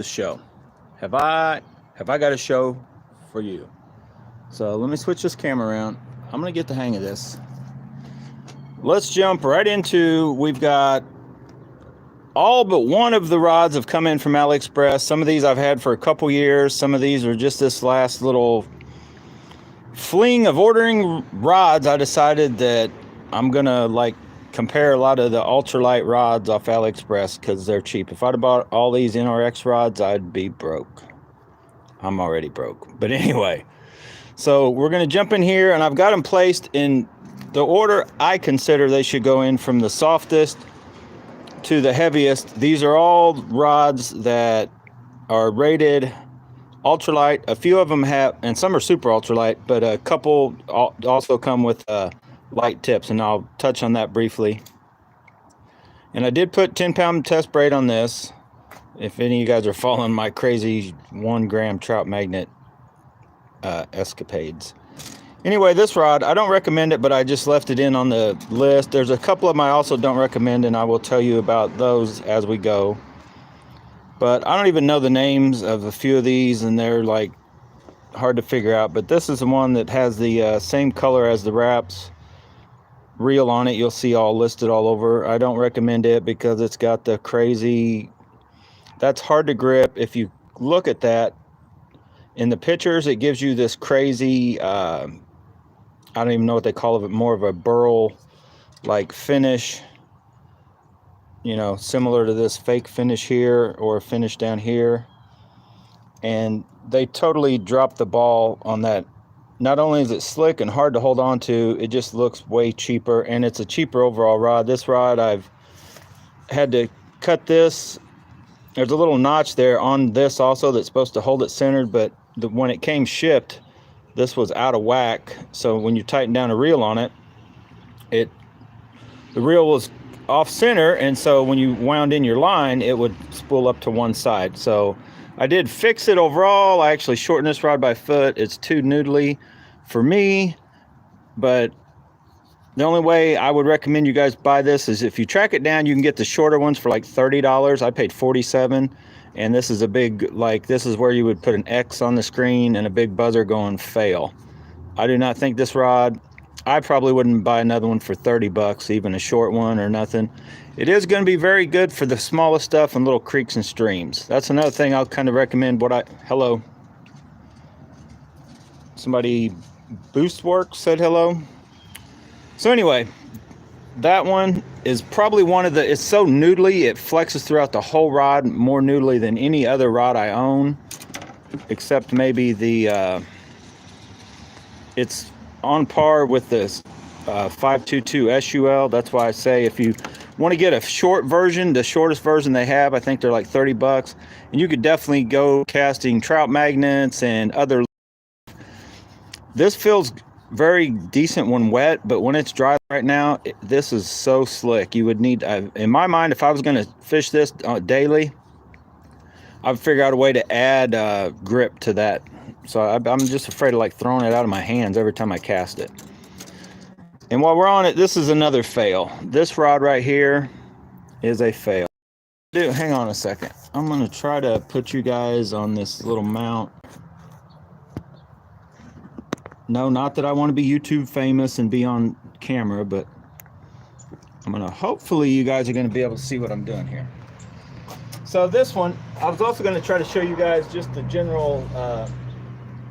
the show. Have I got a show for you? So let me switch this camera around. I'm gonna get the hang of this. Let's jump right into. We've got all but one of the rods have come in from AliExpress. Some of these I've had for a couple years. Some of these are just this last little fling of ordering rods. I decided that I'm gonna compare a lot of the ultralight rods off AliExpress because they're cheap. If I'd have bought all these NRX rods, I'd be broke. I'm already broke. But anyway, so we're going to jump in here, and I've got them placed in the order I consider they should go in, from the softest to the heaviest. These are all rods that are rated ultralight. A few of them have, and some are super ultralight, but a couple also come with light tips, and I'll touch on that briefly. And I did put 10-pound test braid on this, if any of you guys are following my crazy 1-gram trout magnet escapades. Anyway, this rod, I don't recommend it, but I just left it in on the list. There's a couple of them I also don't recommend, and I will tell you about those as we go. But I don't even know the names of a few of these, and they're like hard to figure out. But this is the one that has the same color as the wraps reel on it. You'll see all listed all over. I don't recommend it because it's got the crazy, that's hard to grip. If you look at that in the pictures, it gives you this crazy I don't even know what they call it, more of a burl like finish, you know, similar to this fake finish here or a finish down here. And they totally dropped the ball on that. Not only is it slick and hard to hold on to, it just looks way cheaper, and it's a cheaper overall rod. This rod, I've had to cut this. There's a little notch there on this also that's supposed to hold it centered, but when it came shipped, this was out of whack. So when you tighten down a reel on it, the reel was off center, and so when you wound in your line, it would spool up to one side. So I did fix it overall. I actually shortened this rod by a foot. It's too noodly for me, but the only way I would recommend you guys buy this is if you track it down, you can get the shorter ones for like $30. I paid $47, and this is a big, this is where you would put an X on the screen and a big buzzer going fail. I do not think this rod, I probably wouldn't buy another one for 30 bucks, even a short one or nothing. It is going to be very good for the smallest stuff and little creeks and streams. That's another thing I'll kind of recommend. Hello. Somebody, Boostworks said hello. So anyway, that one is probably one of the, it's so noodly, it flexes throughout the whole rod, more noodly than any other rod I own, except maybe the, it's on par with this 522 SUL. That's why I say if you want to get a short version, the shortest version they have, I think they're like 30 bucks. And you could definitely go casting trout magnets and other. This feels very decent when wet, but when it's dry right now, this is so slick. You would need, in my mind, if I was going to fish this daily, I'd figure out a way to add grip to that. So I'm just afraid of throwing it out of my hands every time I cast it. And while we're on it, this is another fail. This rod right here is a fail. Dude, hang on a second. I'm going to try to put you guys on this little mount. No, not that I want to be YouTube famous and be on camera, but I'm going to, hopefully you guys are going to be able to see what I'm doing here. So this one, I was also going to try to show you guys just the general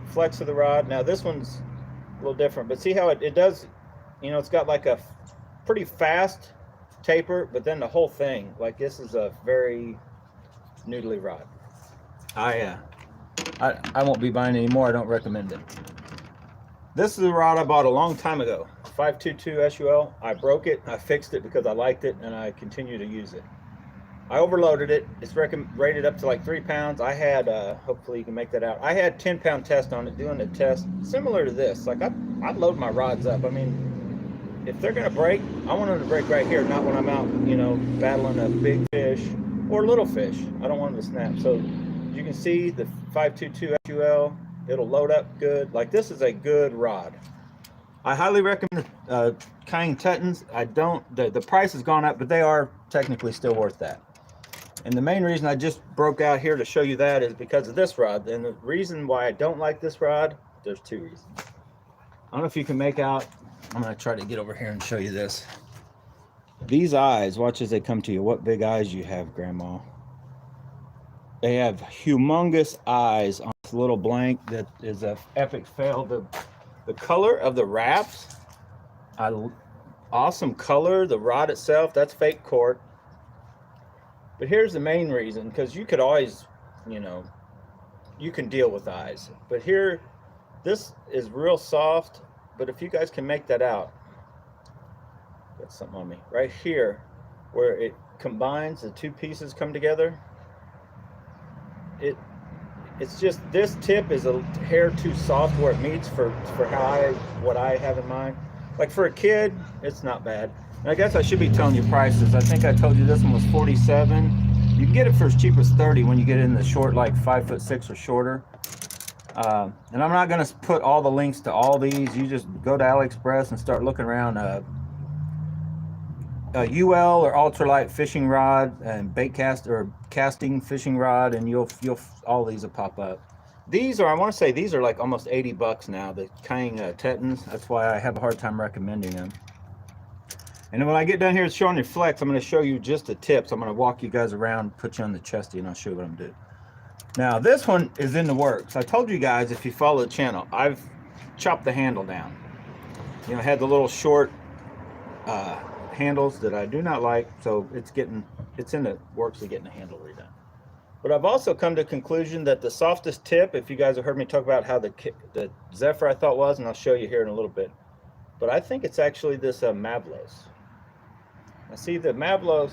flex of the rod. Now this one's a little different, but see how it does, you know, it's got like a pretty fast taper, but then the whole thing, this is a very noodly rod. I won't be buying any more. I don't recommend it. This is a rod I bought a long time ago, 522 SUL. I broke it, I fixed it because I liked it, and I continue to use it. I overloaded it. It's rated up to like 3 pounds. I had, hopefully you can make that out. I had 10-pound test on it, doing a test similar to this. I load my rods up. I mean, if they're gonna break, I want them to break right here, not when I'm out, you know, battling a big fish or little fish. I don't want them to snap. So you can see the 522 SUL. It'll load up good. This is a good rod. I highly recommend Kang Tuttons. The price has gone up, but they are technically still worth that. And the main reason I just broke out here to show you that is because of this rod. And the reason why I don't like this rod, there's two reasons. I don't know if you can make out. I'm going to try to get over here and show you this. These eyes, watch as they come to you. What big eyes you have, Grandma. They have humongous eyes on this little blank that is a epic fail. The color of the wraps, awesome color. The rod itself, that's fake cork. But here's the main reason, because you could always, you know, you can deal with eyes. But here, this is real soft. But if you guys can make that out, got something on me right here, where it combines, the two pieces come together. It's just, this tip is a hair too soft where it meets for what I have in mind. Like for a kid, it's not bad. And I guess I should be telling you prices. I think I told you this one was $47. You can get it for as cheap as $30 when you get in the short, like 5'6" or shorter. And I'm not going to put all the links to all these. You just go to AliExpress and start looking around. A UL or ultralight fishing rod and bait cast or casting fishing rod, and you'll all these will pop up. These are, I want to say these are like almost $80 now, the Kang Tetons. That's why I have a hard time recommending them. And then when I get done here showing you flex, I'm going to show you just the tips. I'm going to walk you guys around, put you on the chesty, and I'll show you what I'm doing. Now this one is in the works. I told you guys, if you follow the channel, I've chopped the handle down. You know, I had the little short handles that I do not like, so it's in the works of getting the handle redone. But I've also come to the conclusion that the softest tip, if you guys have heard me talk about how the Zephyr I thought was, and I'll show you here in a little bit, but I think it's actually this Mavlos. Now see, the Mavlos,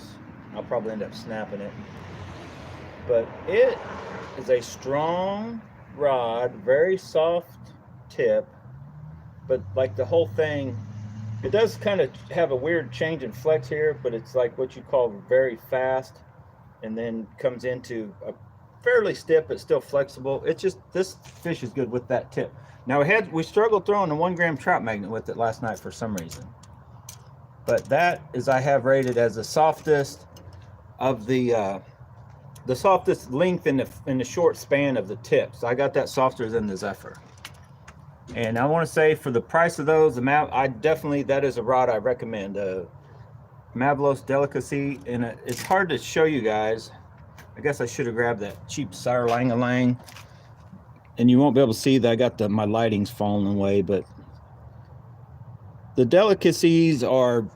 I'll probably end up snapping it, but it is a strong rod, very soft tip, but like the whole thing, it does kind of have a weird change in flex here, but it's like what you call very fast, and then comes into a fairly stiff but still flexible. It's just, this fish is good with that tip. Now we struggled throwing a 1 gram trout magnet with it last night for some reason, but that is, I have rated as the softest of the softest length in the short span of the tips. I got that softer than the Zephyr. And I want to say, for the price of those, that is a rod I recommend. Mavlos Delicacy, and it's hard to show you guys. I guess I should have grabbed that cheap Sire-Lang-a-Lang, and you won't be able to see that I got my lighting's falling away. But the Delicacies are,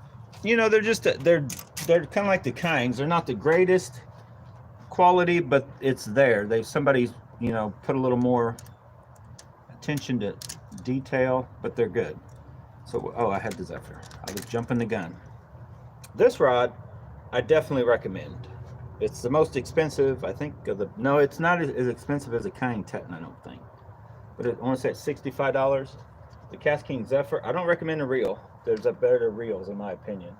you know, they're kind of like the Kangs. They're not the greatest quality, but it's there. Somebody's, you know, put a little more attention to detail, but they're good. So, oh, I had the Zephyr. I was jumping the gun. This rod, I definitely recommend. It's the most expensive, I think. No, it's not as expensive as a Kang Teton, I don't think. But I want to say it's $65. The Cast King Zephyr, I don't recommend a reel. There's a better reels, in my opinion.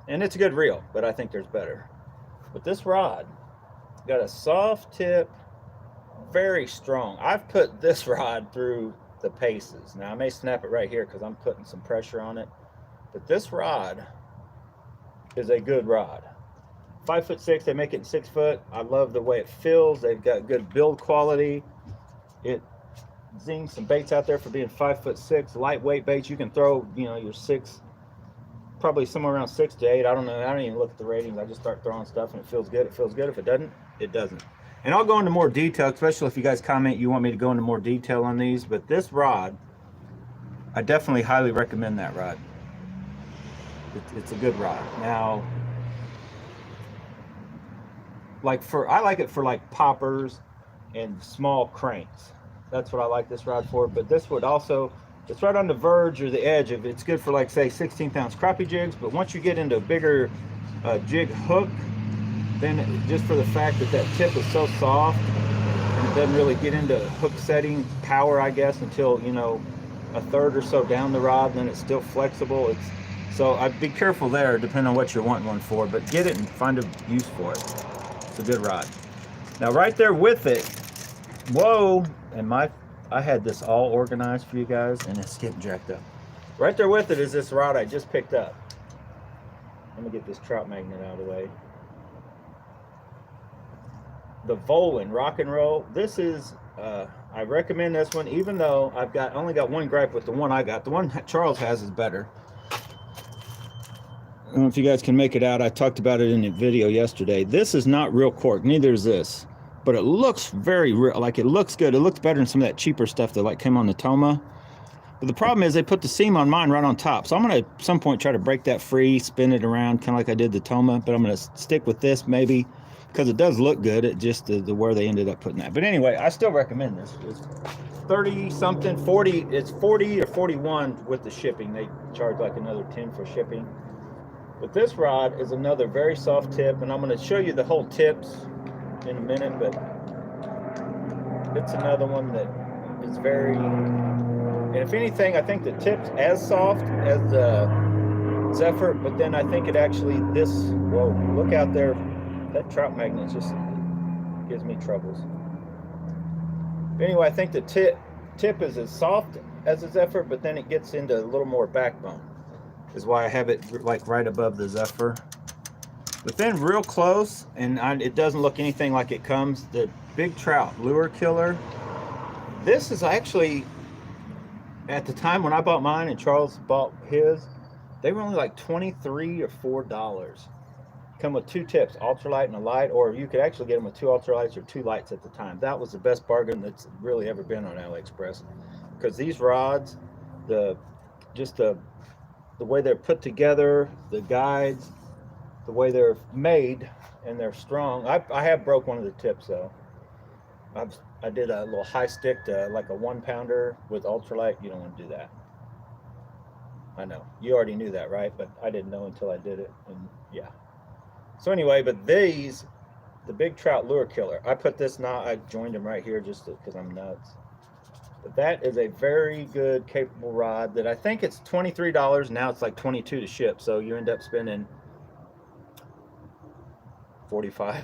And it's a good reel, but I think there's better. But this rod got a soft tip, very strong. I've put this rod through the paces. Now I may snap it right here because I'm putting some pressure on it, but this rod is a good rod. 5'6", they make it in 6 foot. I love the way it feels. They've got good build quality. It zings some baits out there for being 5'6", lightweight baits. You can throw, you know, your 6, probably somewhere around 6 to 8. I don't know. I don't even look at the ratings. I just start throwing stuff and it feels good. It feels good. If it doesn't, it doesn't. And I'll go into more detail, especially if you guys comment you want me to go into more detail on these. But this rod, I definitely highly recommend that rod. It's a good rod. Now, I like it for like poppers and small cranks. That's what I like this rod for. But this would also, it's right on the verge or the edge of, it's good for like, say, 16th ounce crappie jigs. But once you get into a bigger jig hook, then just for the fact that tip is so soft, and it doesn't really get into hook setting power, I guess, until, you know, a third or so down the rod, and then it's still flexible. So I'd be careful there, depending on what you're wanting one for, but get it and find a use for it. It's a good rod. Now right there with it, whoa, and I had this all organized for you guys, and it's getting jacked up. Right there with it is this rod I just picked up. Let me get this trout magnet out of the way. the Volin Rock and Roll. This is, I recommend this one, even though I've only got one gripe with the one I got. The one Charles has is better. I don't know if you guys can make it out. I talked about it in the video yesterday. This is not real cork, neither is this, but it looks very real. Like, it looks good. It looks better than some of that cheaper stuff that like came on the Toma. But the problem is they put the seam on mine right on top. So I'm going to at some point try to break that free, spin it around kind of like I did the Toma, but I'm going to stick with this maybe because it does look good. It just the where they ended up putting that. But anyway, I still recommend this. It's 30 something, 40, it's 40 or 41 with the shipping. They charge like another 10 for shipping. But this rod is another very soft tip, and I'm going to show you the whole tips in a minute, but it's another one that is very, and if anything, I think the tip's as soft as the Zephyr, but then I think it actually, whoa, look out there, that trout magnet just gives me troubles. But anyway, I think the tip is as soft as the Zephyr, but then it gets into a little more backbone, is why I have it like right above the Zephyr. But then real close, and it doesn't look anything like it comes, the Big Trout Lure Killer. This is actually, at the time when I bought mine and Charles bought his, they were only like $23 or $4. Come with two tips, ultralight and a light, or you could actually get them with two ultralights or two lights at the time. That was the best bargain that's really ever been on AliExpress, because these rods, the way they're put together, the guides, the way they're made, and they're strong. I have broke one of the tips though. I did a little high stick to like a 1 pounder with ultralight. You don't want to do that. I know you already knew that, right? But I didn't know until I did it, and yeah. So anyway, but the Big Trout Lure Killer, I put this knot, I joined them right here just because I'm nuts. But that is a very good, capable rod that I think it's $23. Now it's like $22 to ship, so you end up spending $45.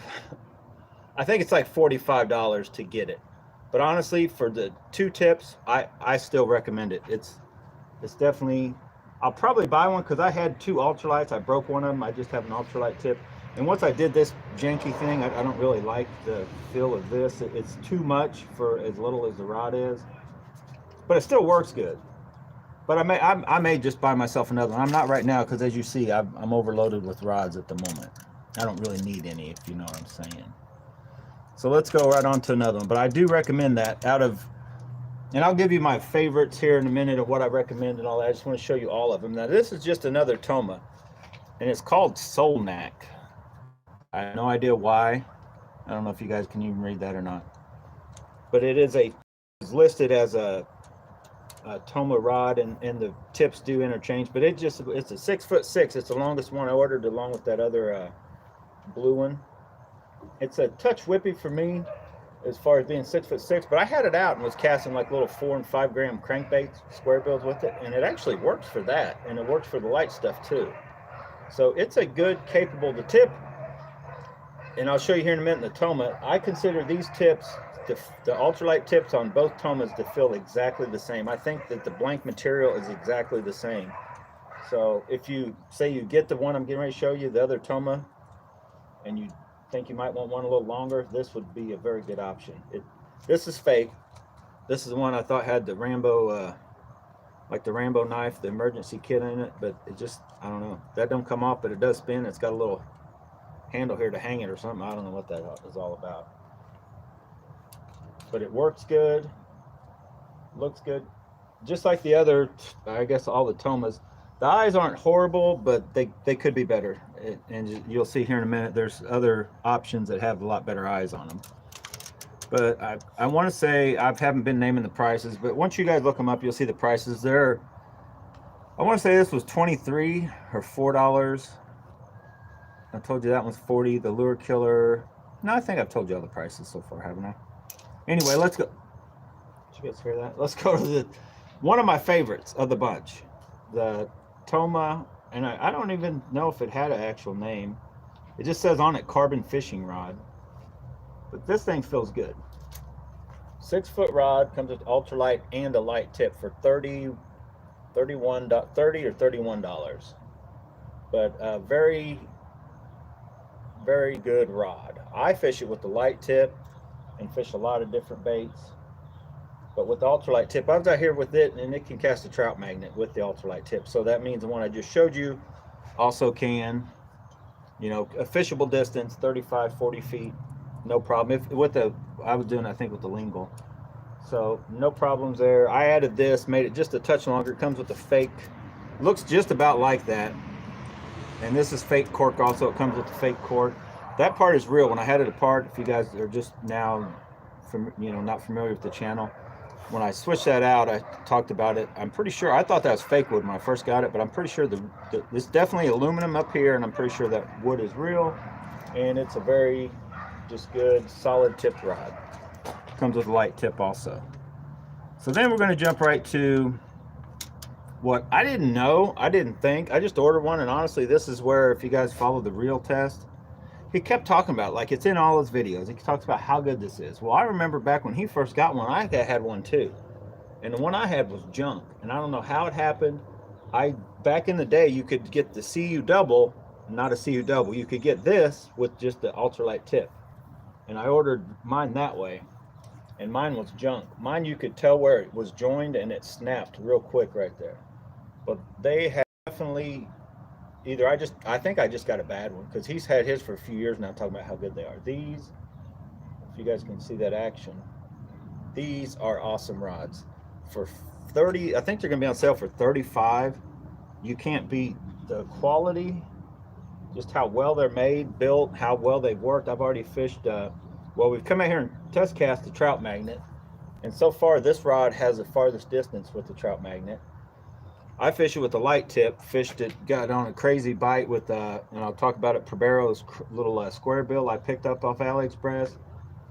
I think it's like $45 to get it. But honestly, for the two tips, I still recommend it. It's definitely, I'll probably buy one because I had two ultralights. I broke one of them. I just have an ultralight tip. And once I did this janky thing, I don't really like the feel of this. It's too much for as little as the rod is. But it still works good. But I may just buy myself another one. I'm not right now because, as you see, I'm overloaded with rods at the moment. I don't really need any, if you know what I'm saying. So let's go right on to another one. But I do recommend that and I'll give you my favorites here in a minute of what I recommend and all that. I just want to show you all of them. Now, this is just another Toma, and it's called Solnak. I have no idea why. I don't know if you guys can even read that or not. But it's listed as a Toma rod, and the tips do interchange. But it's a 6'6". It's the longest one I ordered, along with that other blue one. It's a touch whippy for me as far as being 6'6", but I had it out and was casting like little 4 and 5 gram crankbaits, square bills with it, and it actually works for that, and it works for the light stuff too. So it's a good, capable, the tip, and I'll show you here in a minute in the Toma. I consider these tips, the ultralight tips on both Tomas, to feel exactly the same. I think that the blank material is exactly the same. So if you say you get the one I'm getting ready to show you, the other Toma, and you think you might want one a little longer, this would be a very good option. This is fake. This is the one I thought had the Rambo, like the Rambo knife, the emergency kit in it, but it just, I don't know. That don't come off, but it does spin. It's got a little handle here to hang it or something. I don't know what that is all about. But it works good, looks good. Just like the other, I guess all the Tomas. The eyes aren't horrible, but they could be better. And you'll see here in a minute, there's other options that have a lot better eyes on them. But I want to say, I haven't been naming the prices, but once you guys look them up, you'll see the prices there. I want to say this was $23 or $4. I told you that one's $40. The Lure Killer. No, I think I've told you all the prices so far, haven't I? Anyway, let's go. Did you guys hear that? Let's go to one of my favorites of the bunch. The Toma, and I don't even know if it had an actual name. It just says on it Carbon Fishing Rod. But this thing feels good. 6-foot rod, comes with ultralight and a light tip for $30 or $31. But very very good rod. I fish it with the light tip and fish a lot of different baits. But with the ultralight tip, I was out here with it, and it can cast a trout magnet with the ultralight tip. So that means the one I just showed you also can, you know, a fishable distance, 35, 40 feet, no problem. If with the, I was doing, I think, with the lingual. So no problems there. I added this, made it just a touch longer. It comes with a fake, looks just about like that. And this is fake cork also. It comes with the fake cork. That part is real. When I had it apart, if you guys are just now, you know, not familiar with the channel, when I switched that out, I talked about it. I'm pretty sure, I thought that was fake wood when I first got it, but I'm pretty sure it's definitely aluminum up here, and I'm pretty sure that wood is real. And it's a very just good, solid tipped rod. Comes with a light tip also. So then we're going to jump right to what I didn't know, I didn't think. I just ordered one, and honestly, this is where, if you guys follow the real test, he kept talking about, like, it's in all his videos. He talks about how good this is. Well, I remember back when he first got one, I had one too. And the one I had was junk. And I don't know how it happened. Back in the day, you could get the CU double, not a CU double. You could get this with just the ultralight tip. And I ordered mine that way. And mine was junk. Mine, you could tell where it was joined, and it snapped real quick right there. But they have definitely, either I think I just got a bad one, because he's had his for a few years now, talking about how good they are. These, if you guys can see that action, these are awesome rods. For 30, I think they're gonna be on sale for 35. You can't beat the quality, just how well they're made, built, how well they've worked. I've already fished, well, we've come out here and test cast the trout magnet, and so far this rod has the farthest distance with the trout magnet. I fish it with a light tip, fished it, got on a crazy bite with, and I'll talk about it, Probero's little square bill I picked up off AliExpress,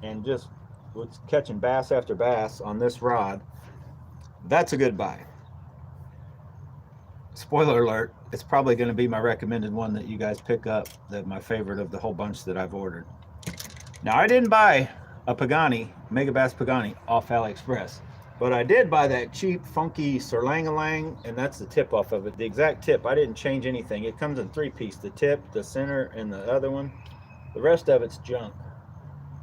and just was catching bass after bass on this rod. That's a good buy. Spoiler alert, it's probably going to be my recommended one that you guys pick up, my favorite of the whole bunch that I've ordered. Now, I didn't buy a Pagani, Megabass Pagani, off AliExpress. But I did buy that cheap, funky Sirlang-a-lang, and that's the tip off of it. The exact tip, I didn't change anything. It comes in 3-piece, the tip, the center, and the other one. The rest of it's junk.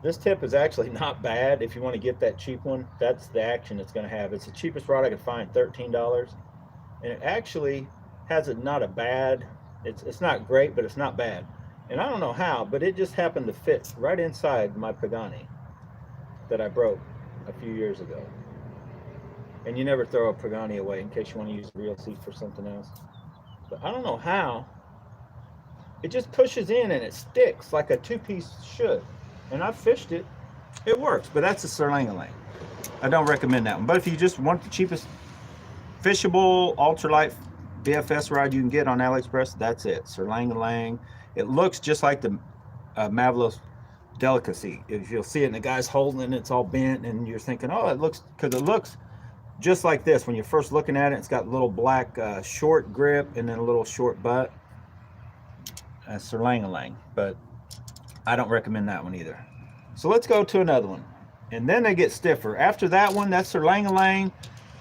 This tip is actually not bad if you want to get that cheap one. That's the action it's going to have. It's the cheapest rod I could find, $13. And it actually has not a bad, it's not great, but it's not bad. And I don't know how, but it just happened to fit right inside my Pagani that I broke a few years ago. And you never throw a Pagani away in case you want to use the reel seat for something else. But I don't know how. It just pushes in and it sticks like a 2-piece should. And I've fished it. It works, but that's a Sirlang-a-lang. I don't recommend that one. But if you just want the cheapest fishable ultralight BFS rod you can get on AliExpress, that's it. Sirlang-a-lang. It looks just like the Mavlos Delicacy. If you'll see it and the guy's holding it, it's all bent, and you're thinking, oh, it looks, because it looks just like this when you're first looking at it. It's got a little black short grip and then a little short butt. Sirlang-a-lang, but I don't recommend that one either. So let's go to another one, and then they get stiffer. After that one, that Sirlang-a-lang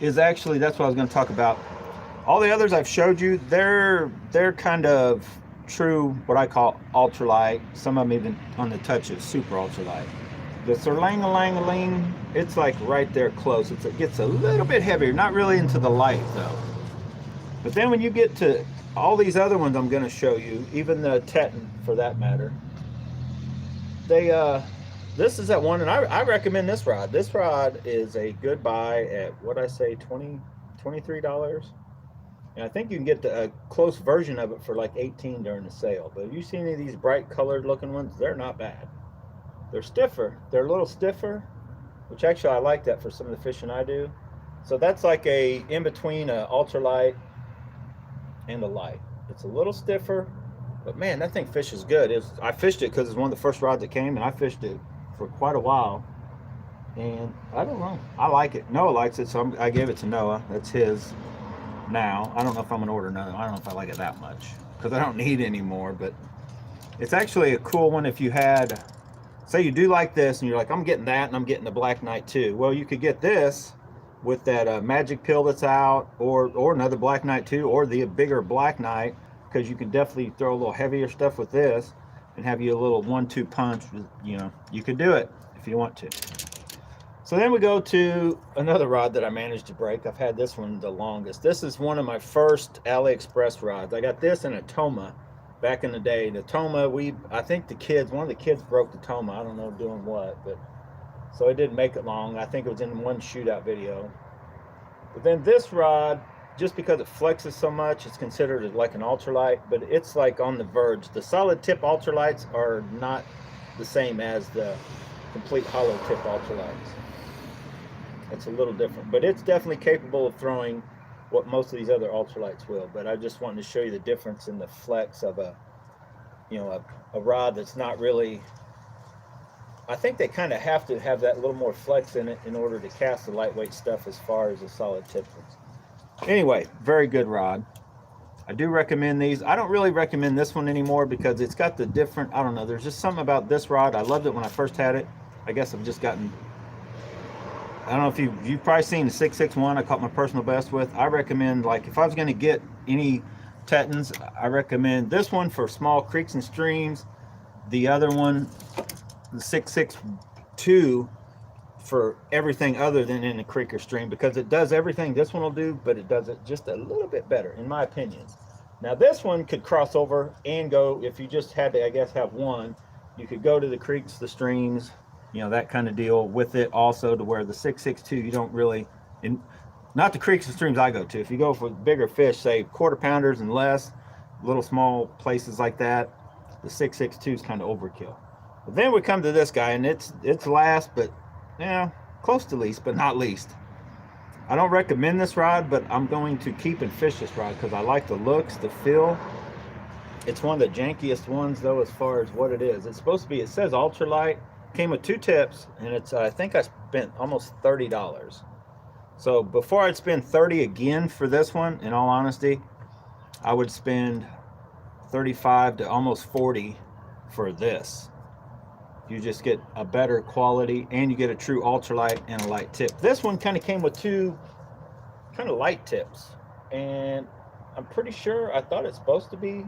is actually, that's what I was going to talk about. All the others I've showed you, they're kind of true, what I call ultralight. Some of them even on the touch of super ultralight. The Sirlang-a-lang, it's like right there close. It gets a little bit heavier, not really into the light though. But then when you get to all these other ones I'm going to show you, even the Teton for that matter, this is that one, and I recommend this rod. This rod is a good buy at, what I say, $23. And I think you can get a close version of it for like $18 during the sale. But if you see any of these bright colored looking ones, they're not bad. They're stiffer. They're a little stiffer, which actually I like that for some of the fishing I do. So that's like a in between a ultralight and a light. It's a little stiffer, but man, that thing fishes good. I fished it because it's one of the first rods that came, and I fished it for quite a while. And I don't know, I like it. Noah likes it, so I gave it to Noah. That's his now. I don't know if I'm gonna order another one. I don't know if I like it that much because I don't need any more, but it's actually a cool one. If you had, say you do like this and you're like, I'm getting that and I'm getting the Black Knight too. Well, you could get this with that magic pill that's out, or another Black Knight too, or the bigger Black Knight, because you can definitely throw a little heavier stuff with this. and have you a little 1-2 punch. You know, you could do it if you want to. So then we go to another rod that I managed to break. I've had this one the longest. This is one of my first AliExpress rods. I got this in a Toma back in the day. The Toma, I think one of the kids broke the Toma. I don't know doing what, but so it didn't make it long. I think it was in one shootout video. But then this rod, just because it flexes so much, it's considered like an ultralight, but it's like on the verge. The solid tip ultralights are not the same as the complete hollow tip ultralights. It's a little different, but it's definitely capable of throwing what most of these other ultralights will. But I just wanted to show you the difference in the flex of a rod that's not really. I think they kind of have to have that little more flex in it in order to cast the lightweight stuff as far as the solid tip is. Anyway, very good rod. I do recommend these. I don't really recommend this one anymore because it's got the different, I don't know, there's just something about this rod. I loved it when I first had it. I guess I've just gotten, I don't know if you've probably seen the 661 I caught my personal best with. I recommend, like, if I was going to get any Tettons, I recommend this one for small creeks and streams. The other one, the 662, for everything other than in a creek or stream, because it does everything this one will do, but it does it just a little bit better, in my opinion. Now this one could cross over and go, if you just had to, I guess, have one, you could go to the creeks, the streams, you know, that kind of deal with it also, to where the 662 you don't really, not the creeks and streams I go to. If you go for bigger fish, say quarter pounders and less, little small places like that, the 662 is kind of overkill. But then we come to this guy, and it's last, but yeah, close to least, but not least. I don't recommend this rod, but I'm going to keep and fish this rod because I like the looks, the feel. It's one of the jankiest ones though, as far as what it is. It's supposed to be, it says ultralight, came with 2 tips, and it's, I think I spent almost $30. So before I'd spend $30 again for this one, in all honesty, I would spend $35 to almost $40 for this. You just get a better quality, and you get a true ultralight and a light tip. This one kind of came with 2 kind of light tips, and I'm pretty sure, I thought it's supposed to be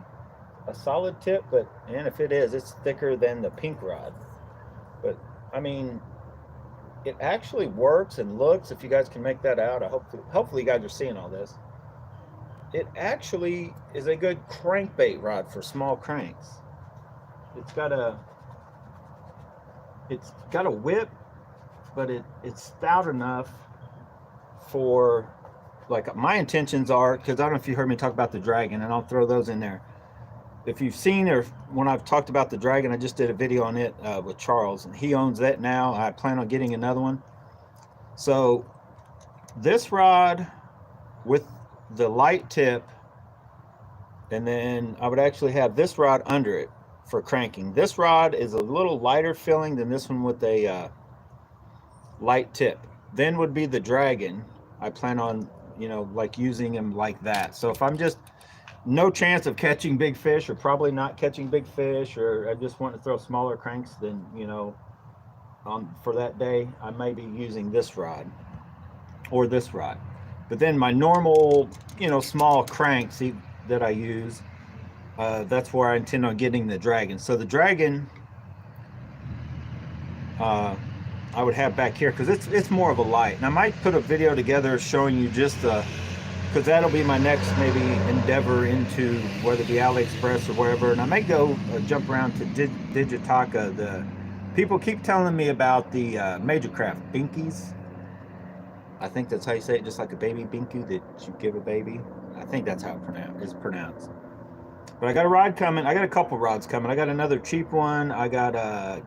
a solid tip, but and if it is, it's thicker than the pink rod. But I mean, it actually works and looks, if you guys can make that out. Hopefully you guys are seeing all this. It actually is a good crankbait rod for small cranks. It's got a whip, but it's stout enough for, like, my intentions are, because I don't know if you heard me talk about the Dragon, and I'll throw those in there. If you've seen, or when I've talked about the Dragon, I just did a video on it with Charles, and he owns that now. I plan on getting another one. So this rod with the light tip, and then I would actually have this rod under it for cranking. This rod is a little lighter feeling than this one with a light tip. Then would be the Dragon. I plan on, you know, like using them like that. So if I'm just no chance of catching big fish, or probably not catching big fish, or I just want to throw smaller cranks, then, you know, for that day, I may be using this rod or this rod. But then my normal, you know, small cranks that I use, that's where I intend on getting the Dragon. So the Dragon, I would have back here, because it's more of a light. And I might put a video together showing you just because that'll be my next maybe endeavor into, whether it be AliExpress or wherever. And I may go jump around to Digitaka. The people keep telling me about the Major Craft binkies. I think that's how you say it, just like a baby binky that you give a baby. I think that's how it's pronounced. But I got a rod coming. I got a couple rods coming. I got another cheap one. I got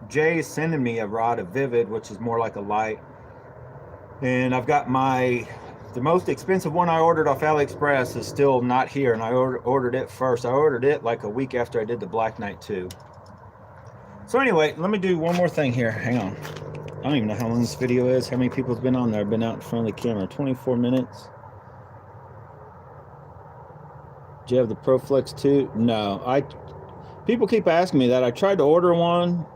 Jay sending me a rod, a Vivid, which is more like a light. And I've got the most expensive one I ordered off AliExpress is still not here, and I ordered it first. I ordered it like a week after I did the Black Knight 2. So anyway, let me do one more thing here. Hang on. I don't even know how long this video is, how many people's been on there. I've been out in front of the camera. 24 minutes. Do you have the ProFlex 2? No. People keep asking me that. I tried to order one.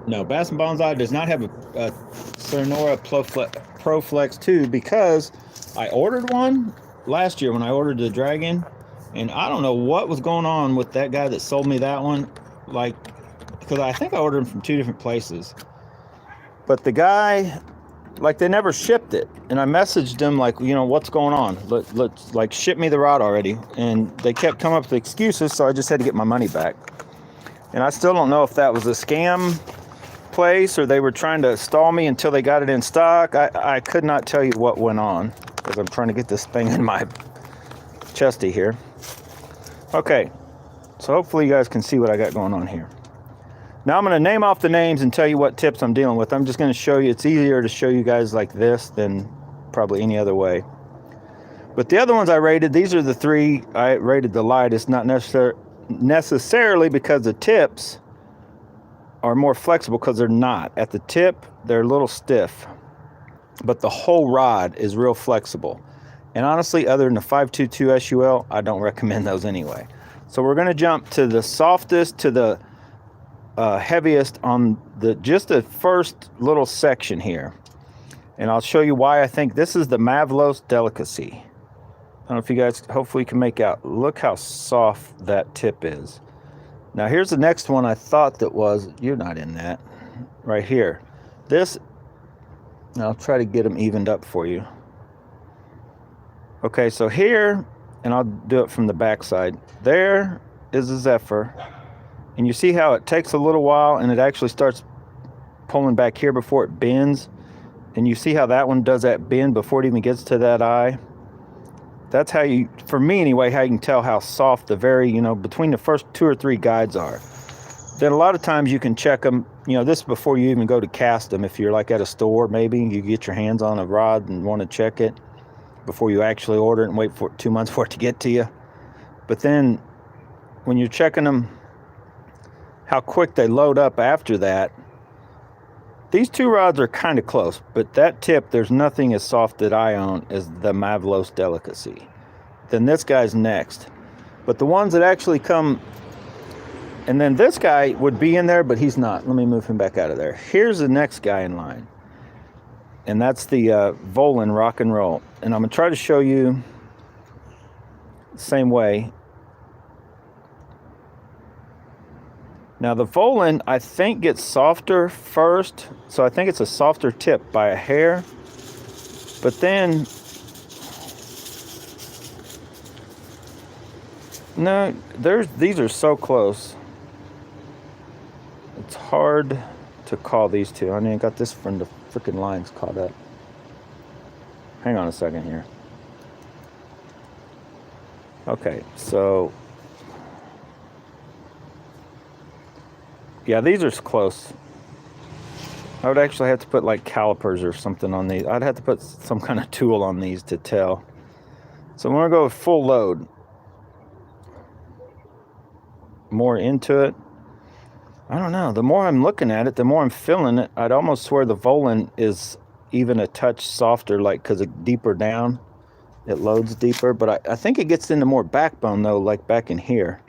No, Bass & Bonsai does not have a Sonora ProFlex 2, because I ordered one last year when I ordered the Dragon, and I don't know what was going on with that guy that sold me that one, like, because I think I ordered them from 2 different places, but the guy, like, they never shipped it, and I messaged them like, you know, what's going on? Let's like ship me the rod already, and they kept coming up with excuses, so I just had to get my money back. And I still don't know if that was a scam place or they were trying to stall me until they got it in stock. I could not tell you what went on because I'm trying to get this thing in my chesty here. Okay, so hopefully you guys can see what I got going on here. Now I'm going to name off the names and tell you what tips I'm dealing with. I'm just going to show you. It's easier to show you guys like this than probably any other way. But the other ones I rated, these are the 3 I rated the lightest, not necessarily because the tips are more flexible, because they're not. At the tip, they're a little stiff, but the whole rod is real flexible. And honestly, other than the 522 SUL, I don't recommend those anyway. So we're going to jump to the softest to the heaviest on just the first little section here. And I'll show you why I think this is the Mavlos Delicacy. I don't know if you guys hopefully can make out. Look how soft that tip is. Now here's the next one I thought that was, you're not in that, right here. This, I'll try to get them evened up for you. Okay, so here, and I'll do it from the back side. There is a Zephyr, and you see how it takes a little while and it actually starts pulling back here before it bends. And you see how that one does that bend before it even gets to that eye. That's how you, for me anyway, how you can tell how soft the very, you know, between the first 2 or 3 guides are. Then a lot of times you can check them, you know, this before you even go to cast them. If you're like at a store, maybe you get your hands on a rod and want to check it before you actually order it and wait for 2 months for it to get to you. But then when you're checking them, how quick they load up after that, these 2 rods are kind of close, but that tip, there's nothing as soft that I own as the Mavlos Delicacy. Then this guy's next. But the ones that actually come, and then this guy would be in there, but he's not. Let me move him back out of there. Here's the next guy in line. And that's the Volan Rock and Roll. And I'm going to try to show you the same way. Now the Volan, I think, gets softer first, so I think it's a softer tip by a hair. But then, no, these are so close. It's hard to call these 2. I mean, I got this from the freaking lines caught up. Hang on a second here. Okay, so yeah, these are close. I would actually have to put like calipers or something on these. I'd have to put some kind of tool on these to tell. So I'm going to go with full load. More into it. I don't know. The more I'm looking at it, the more I'm feeling it. I'd almost swear the Volan is even a touch softer, like because it's deeper down. It loads deeper. But I think it gets into more backbone, though, like back in here.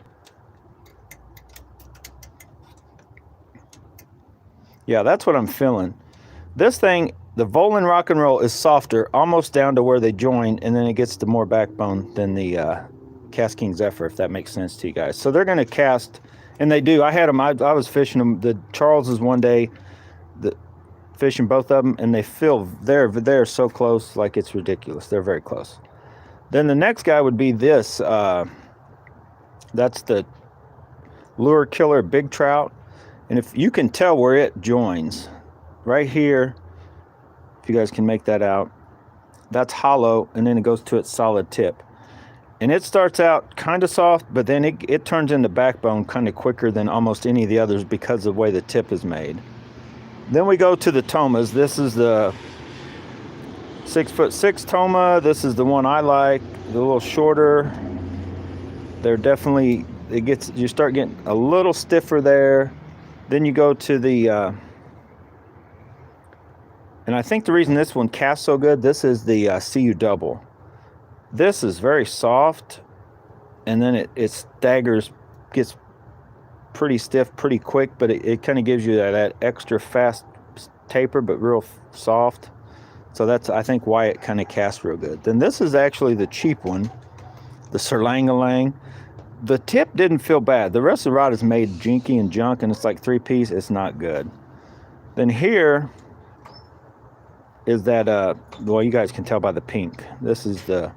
Yeah, that's what I'm feeling. This thing, the Volan Rock and Roll, is softer, almost down to where they join, and then it gets to more backbone than the Cast King Zephyr, if that makes sense to you guys. So they're going to cast, and they do. I had them, I was fishing them, the Charleses one day, fishing both of them, and they feel, they're so close, like it's ridiculous. They're very close. Then the next guy would be this. That's the Lure Killer Big Trout. And if you can tell where it joins, right here, if you guys can make that out, that's hollow, and then it goes to its solid tip. And it starts out kind of soft, but then it turns into backbone kind of quicker than almost any of the others because of the way the tip is made. Then we go to the Tomas. This is the 6'6" Toma. This is the one I like, the little shorter. They're definitely, you start getting a little stiffer there. Then you go to the, and I think the reason this one casts so good, this is the CU Double. This is very soft, and then it staggers, gets pretty stiff pretty quick, but it kind of gives you that extra fast taper, but real soft. So that's, I think, why it kind of casts real good. Then this is actually the cheap one, the Sirlang-a-lang. The tip didn't feel bad. The rest of the rod is made jinky and junk, and it's like 3-piece. It's not good. Then here is that, well, you guys can tell by the pink. This is the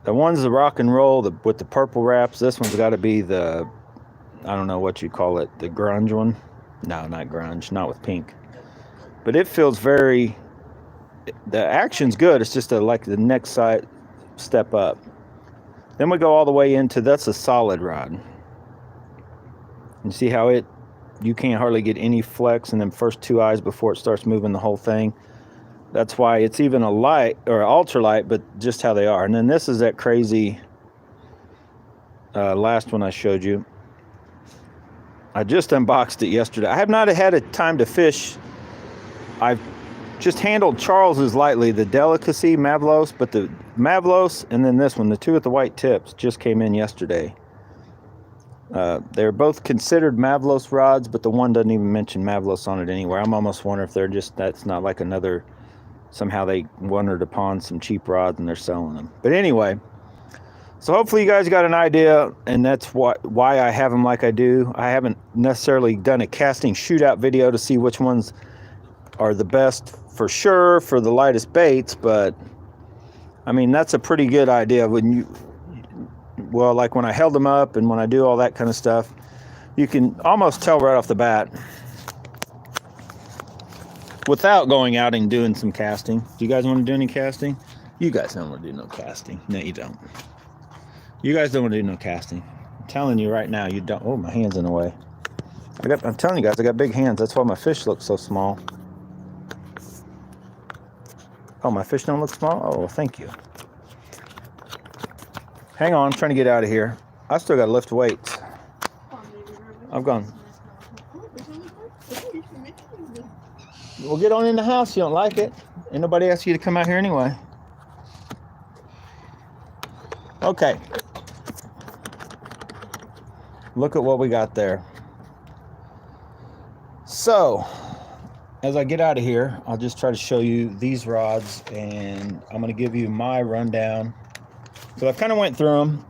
one's the rock and roll with the purple wraps. This one's got to be the, I don't know what you call it, the grunge one. No, not grunge, not with pink. But it feels very, the action's good. It's just like the next side step up. Then we go all the way into, that's a solid rod. You see how you can't hardly get any flex in them first 2 eyes before it starts moving the whole thing. That's why it's even a light or ultralight, but just how they are. And then this is that crazy last one I showed you. I just unboxed it yesterday. I have not had a time to fish. I've just handled Charles's lightly, the Delicacy Mavlos, but the Mavlos and then this one, the two with the white tips, just came in yesterday. They're both considered Mavlos rods, but the one doesn't even mention Mavlos on it anywhere. I'm almost wondering if they're just, that's not like another, somehow they wandered upon some cheap rods and they're selling them. But anyway, so hopefully you guys got an idea, and that's why I have them like I do. I haven't necessarily done a casting shootout video to see which ones are the best for sure for the lightest baits, but I mean, that's a pretty good idea when you, well, like when I held them up and when I do all that kind of stuff, you can almost tell right off the bat without going out and doing some casting. Do you guys want to do any casting? You guys don't want to do no casting. No, you don't. You guys don't want to do no casting. I'm telling you right now, you don't. Oh, my hand's in the way. I'm telling you guys, I got big hands. That's why my fish look so small. Oh, my fish don't look small? Oh, thank you. Hang on, I'm trying to get out of here. I still got to lift weights. I've gone. Well, get on in the house. You don't like it. Ain't nobody asked you to come out here anyway. Okay. Look at what we got there. So, as I get out of here, I'll just try to show you these rods, and I'm going to give you my rundown. So I've kind of went through them.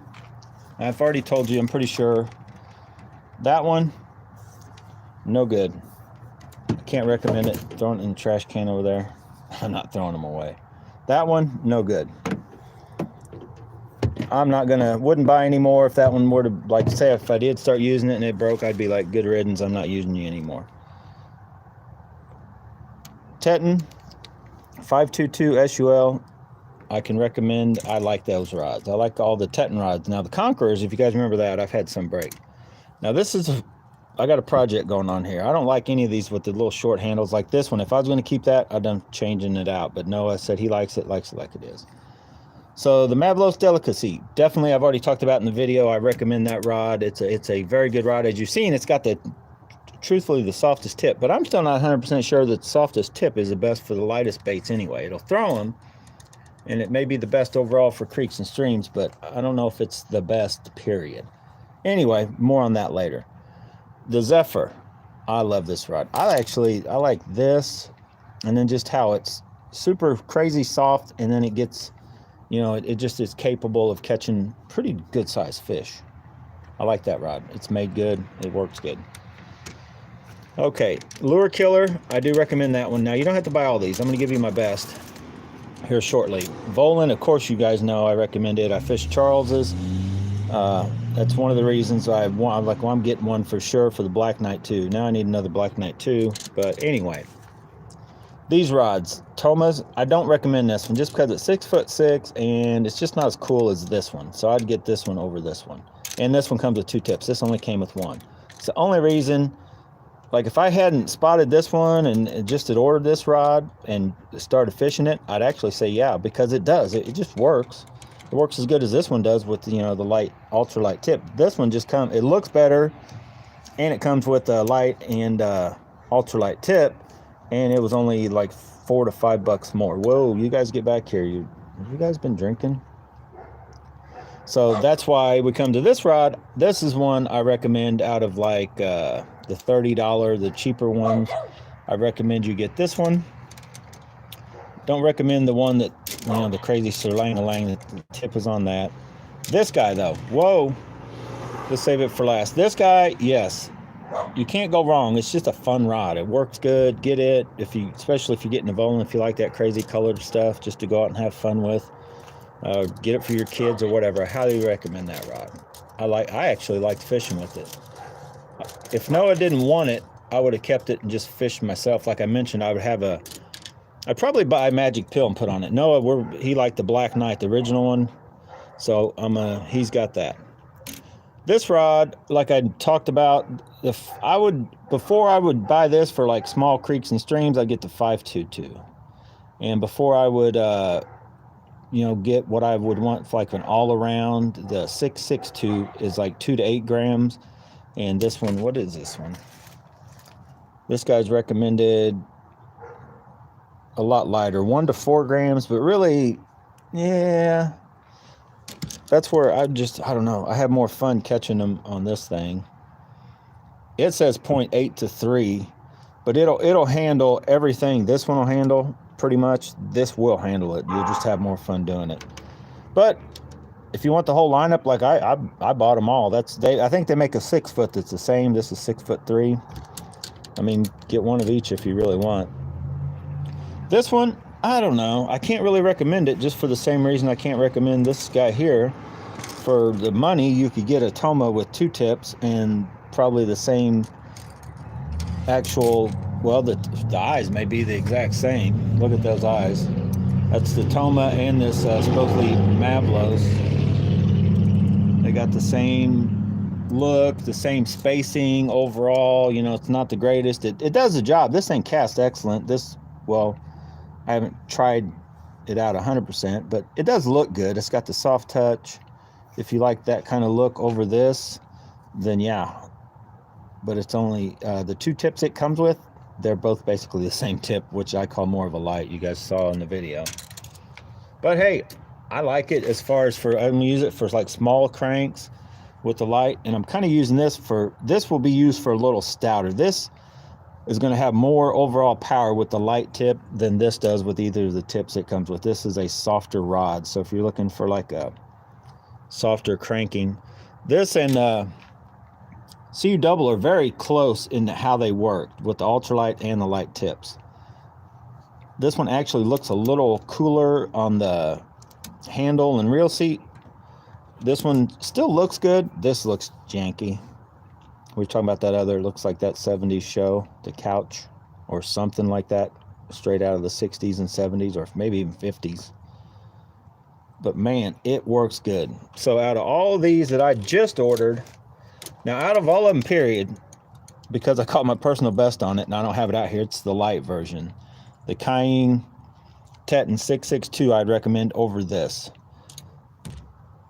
I've already told you, I'm pretty sure. That one, no good. Can't recommend it. Throwing it in the trash can over there. I'm not throwing them away. That one, no good. I'm not gonna, wouldn't buy anymore if that one were to, like, say if I did start using it and it broke, I'd be like, good riddance, I'm not using you anymore. Teton 522 SUL, I can recommend. I like those rods. I like all the Teton rods. Now the Conquerors, if you guys remember that, I've had some break. Now this is, I got a project going on here. I don't like any of these with the little short handles like this one. If I was going to keep that, I'd done changing it out. But Noah said he likes it like it is. So the Mavlos Delicacy, definitely, I've already talked about in the video. I recommend that rod. It's a very good rod. As you've seen, it's got the, truthfully, the softest tip. But I'm still not 100% sure that the softest tip is the best for the lightest baits anyway. It'll throw them, and it may be the best overall for creeks and streams, but I don't know if it's the best, period. Anyway, more on that later. The Zephyr, I love this rod. I like this, and then just how it's super crazy soft, and then it gets, you know, it just is capable of catching pretty good sized fish. I like that rod. It's made good. It works good. Okay, Lure Killer, I do recommend that one. Now, you don't have to buy all these. I'm going to give you my best here shortly. Volan, of course, you guys know I recommend it. I fished Charles's. That's one of the reasons I'm like, well, I'm getting one for sure for the Black Knight 2. Now I need another Black Knight 2. But anyway, these rods, Tomas, I don't recommend this one just because it's 6'6" and it's just not as cool as this one. So I'd get this one over this one. And this one comes with 2 tips. This only came with 1. It's the only reason. Like, if I hadn't spotted this one and just had ordered this rod and started fishing it, I'd actually say yeah, because it does. It just works. It works as good as this one does with, you know, the light, ultralight tip. This one just comes, it looks better, and it comes with a light and ultralight tip, and it was only like $4 to $5 more. Whoa, you guys get back here. Have you guys been drinking? So that's why we come to this rod. This is one I recommend out of like the $30, the cheaper ones. I recommend you get this one. Don't recommend the one that, you know, the crazy sirlang-a-lang, the tip is on that. This guy though, whoa, let's save it for last. This guy, yes, you can't go wrong. It's just a fun rod. It works good. Get it if you, especially if you're getting involved, if you like that crazy colored stuff, just to go out and have fun with. Get it for your kids or whatever. I highly recommend that rod. I actually liked fishing with it. If Noah didn't want it, I would have kept it and just fished myself. Like I mentioned, I'd probably buy a magic pill and put on it. Noah, he liked the Black Knight, the original one. So he's got that. This rod, like I talked about, before I would buy this for like small creeks and streams, I'd get the 522. And before I would, you know, get what I would want for like an all-around, the 662 is like 2 to 8 grams. And this one, what is this one? This guy's recommended a lot lighter, 1 to 4 grams, but really, yeah, that's where I don't know, I have more fun catching them on this thing. It says 0.8 to 3, but it'll handle everything. This one will handle pretty much. This will handle it. You'll just have more fun doing it. But if you want the whole lineup, like I bought them all. I think they make a 6-foot that's the same. This is 6'3". I mean, get one of each if you really want. This one, I don't know. I can't really recommend it, just for the same reason I can't recommend this guy here. For the money, you could get a Toma with 2 tips and probably the same actual, well, the eyes may be the exact same. Look at those eyes. That's the Toma and this supposedly Mavlos. They got the same look, the same spacing overall. You know, it's not the greatest. It does the job. This thing casts excellent. This, well, I haven't tried it out 100%, but it does look good. It's got the soft touch. If you like that kind of look over this, then yeah. But it's only the 2 tips it comes with. They're both basically the same tip, which I call more of a light. You guys saw in the video. But hey, I like it as far as I'm gonna use it for like small cranks with the light, and I'm kind of using this will be used for a little stouter. This is going to have more overall power with the light tip than this does with either of the tips it comes with. This is a softer rod, so if you're looking for like a softer cranking, this and CU double are very close in how they work with the ultralight and the light tips. This one actually looks a little cooler on the handle and reel seat. This one still looks good. This looks janky. We were talking about that other, looks like that 70s show, the couch, or something like that, straight out of the 60s and 70s, or maybe even 50s. But man, it works good. So out of all of these that I just ordered, now out of all of them, period, because I caught my personal best on it, and I don't have it out here, it's the light version. The Cayenne Teton 662 I'd recommend over this.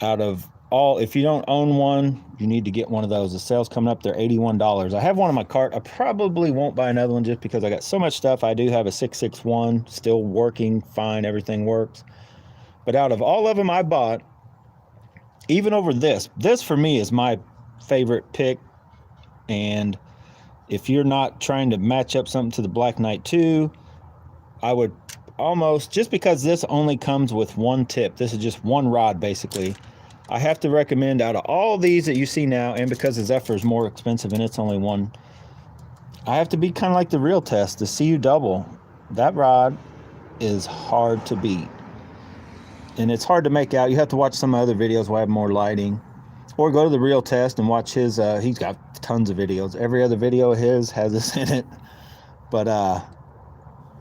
Out of all, if you don't own one, you need to get one of those. The sale's coming up. They're $81. I have one in my cart. I probably won't buy another one just because I got so much stuff. I do have a 661 still working fine. Everything works. But out of all of them I bought, even over this for me is my favorite pick. And if you're not trying to match up something to the Black Knight 2, I would almost, just because this only comes with 1 tip, this is just 1 rod basically, I have to recommend out of all these that you see now, and because the Zephyr is more expensive and it's only 1, I have to be kind of like the real test, the CU double. That rod is hard to beat. And it's hard to make out. You have to watch some other videos where I have more lighting. Or go to the real test and watch his, he's got tons of videos. Every other video of his has this in it. But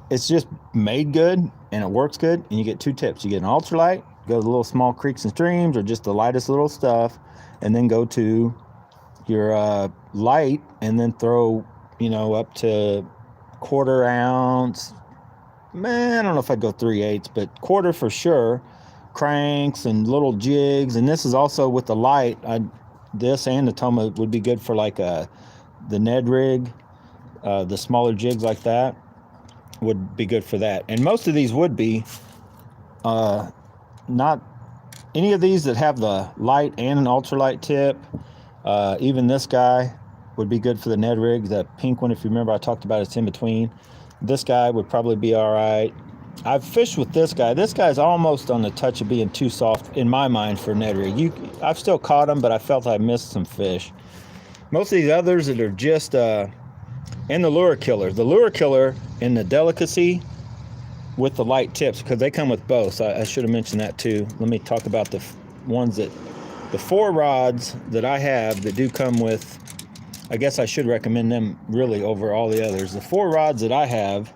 it's just made good and it works good. And you get 2 tips. You get an ultralight, go to the little small creeks and streams, or just the lightest little stuff, and then go to your light, and then throw, you know, up to 1/4 ounce. Man, I don't know if I'd go 3/8, but 1/4 for sure. Cranks and little jigs. And this is also with the light. This and the Toma would be good for like the Ned rig. The smaller jigs like that would be good for that. And most of these would be not any of these that have the light and an ultralight tip. Even this guy would be good for the Ned rig. The pink one, if you remember, I talked about, it's in between. This guy would probably be all right. I've fished with this guy. This guy's almost on the touch of being too soft in my mind for Ned rig. I've still caught them, but I felt I missed some fish. Most of these others that are just and the lure killer. The lure killer in the delicacy with the light tips, because they come with both. So I should have mentioned that too. Let me talk about the ones that, the 4 rods that I have that do come with, I guess I should recommend them really over all the others. The 4 rods that I have,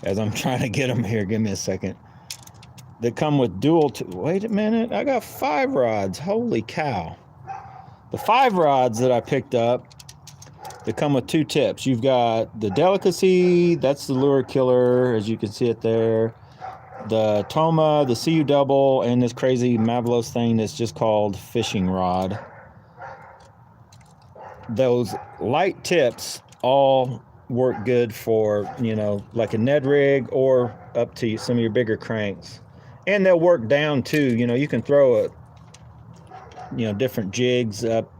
as I'm trying to get them here, give me a second, that come with dual, wait a minute, I got 5 rods, holy cow. The 5 rods that I picked up, they come with 2 tips. You've got the delicacy, that's the lure killer, as you can see it there. The Toma, the CU double, and this crazy Mavlos thing that's just called fishing rod. Those light tips all work good for, you know, like a Ned rig or up to some of your bigger cranks. And they'll work down too. You know, you can throw a, you know, different jigs up,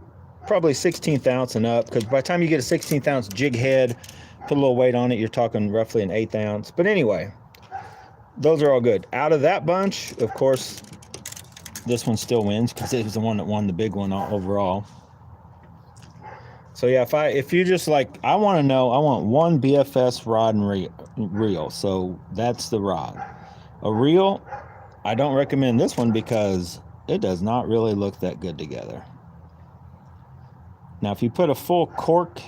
probably 16th ounce and up, because by the time you get a 16th ounce jig head, put a little weight on it, you're talking roughly an 1/8 ounce. But anyway, those are all good. Out of that bunch, of course, this one still wins because it was the one that won the big one overall. So yeah, if you just like, I want to know, I want one BFS rod and reel. So that's the rod. A reel, I don't recommend this one because it does not really look that good together. Now, if you put a full cork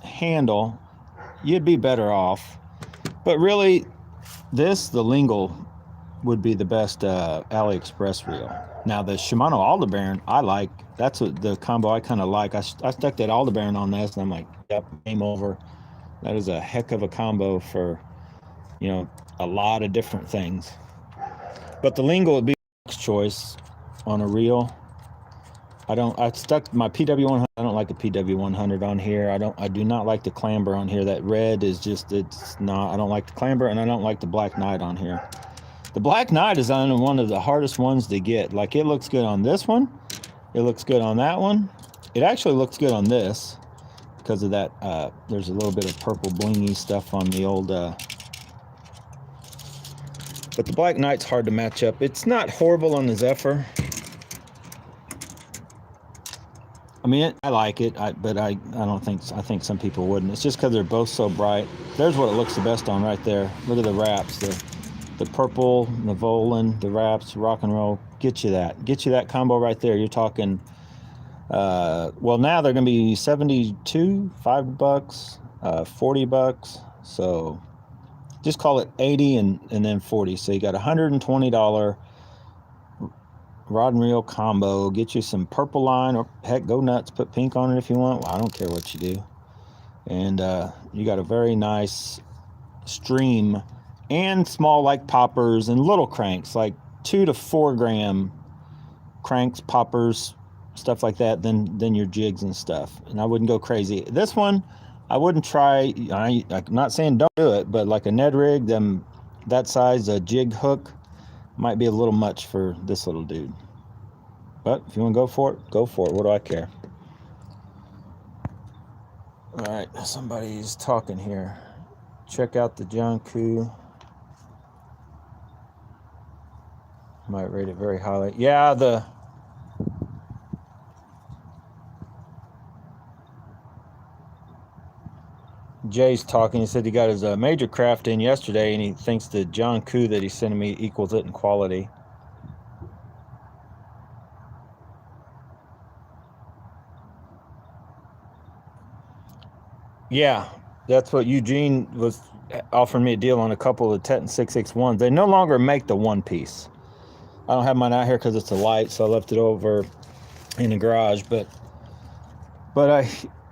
handle, you'd be better off. But really, the Lingle would be the best AliExpress reel. Now, the Shimano Aldebaran, I like. That's what the combo I kind of like. I stuck that Aldebaran on this, and I'm like, yep, game over. That is a heck of a combo for, you know, a lot of different things. But the Lingle would be the next choice on a reel. I stuck my PW100. I don't like the PW100 on here. I do not like the clamber on here. That red is just, it's not, I don't like the clamber, and I don't like the Black Knight on here. The Black Knight is on one of the hardest ones to get. Like, it looks good on this one. It looks good on that one. It actually looks good on this because of that. There's a little bit of purple blingy stuff on the old, but the Black Knight's hard to match up. It's not horrible on the Zephyr. I mean, I like it, but I don't think, I think some people wouldn't. It's just because they're both so bright. There's what it looks the best on right there. Look at the wraps, the purple, the Volan, the wraps, rock and roll. Get you that combo right there. You're talking, well, now they're going to be 72, $5, $40. So just call it 80 and then 40. So you got $120 rod and reel combo. Get you some purple line, or heck, go nuts, put pink on it if you want. Well, I don't care what you do. And you got a very nice stream and small, like poppers and little cranks, like 2 to 4 gram cranks, poppers, stuff like that, then your jigs and stuff. And I wouldn't go crazy. This one, I wouldn't try. I'm not saying don't do it, but like a Ned rig, that size, a jig hook might be a little much for this little dude. But if you want to go for it, go for it. What do I care? All right, somebody's talking here. Check out the John Koo. Might rate it very highly. Yeah, Jay's talking. He said he got his major craft in yesterday, and he thinks the John Koo that he's sending me equals it in quality. Yeah, that's what Eugene was offering me a deal on a couple of Teton 661s. They no longer make the one piece. I don't have mine out here because it's a light, so I left it over in the garage. But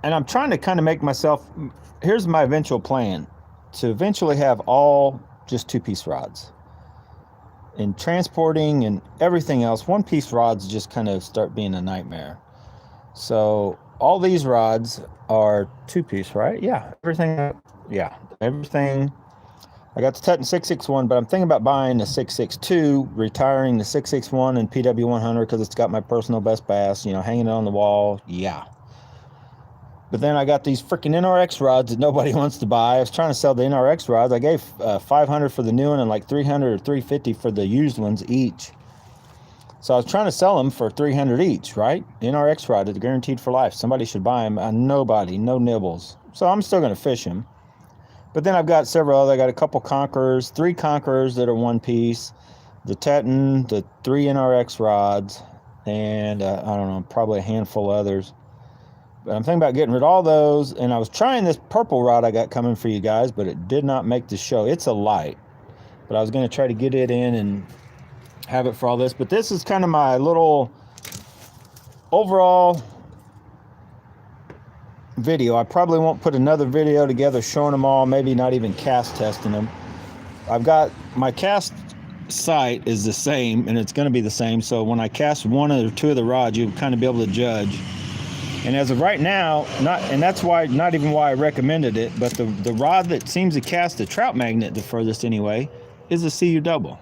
I'm trying to kind of make myself, here's my eventual plan, to eventually have all just 2-piece rods. In transporting and everything else, 1-piece rods just kind of start being a nightmare. So all these rods are 2-piece, right? Yeah, everything. I got the Teton 661, but I'm thinking about buying the 662, retiring the 661 and PW100 because it's got my personal best bass, you know, hanging it on the wall. Yeah. But then I got these freaking NRX rods that nobody wants to buy. I was trying to sell the NRX rods. I gave $500 for the new one and like $300 or $350 for the used ones each. So I was trying to sell them for $300 each, right? NRX rod is guaranteed for life. Somebody should buy them. Nobody, no nibbles. So I'm still going to fish them. But then I've got several other. I got a couple Conquerors, 3 Conquerors that are one piece, the Teton, the 3 NRX rods, and I don't know, probably a handful of others. But I'm thinking about getting rid of all those. And I was trying this purple rod I got coming for you guys, but it did not make the show. It's a light, but I was going to try to get it in and have it for all this. But this is kind of my little overall video. I probably won't put another video together showing them all, maybe not even cast testing them. I've got my cast sight is the same, and it's going to be the same, so when I cast 1 or 2 of the rods, you'll kind of be able to judge. And as of right now, and that's why, not even why I recommended it, but the rod that seems to cast the trout magnet the furthest anyway is a CU double.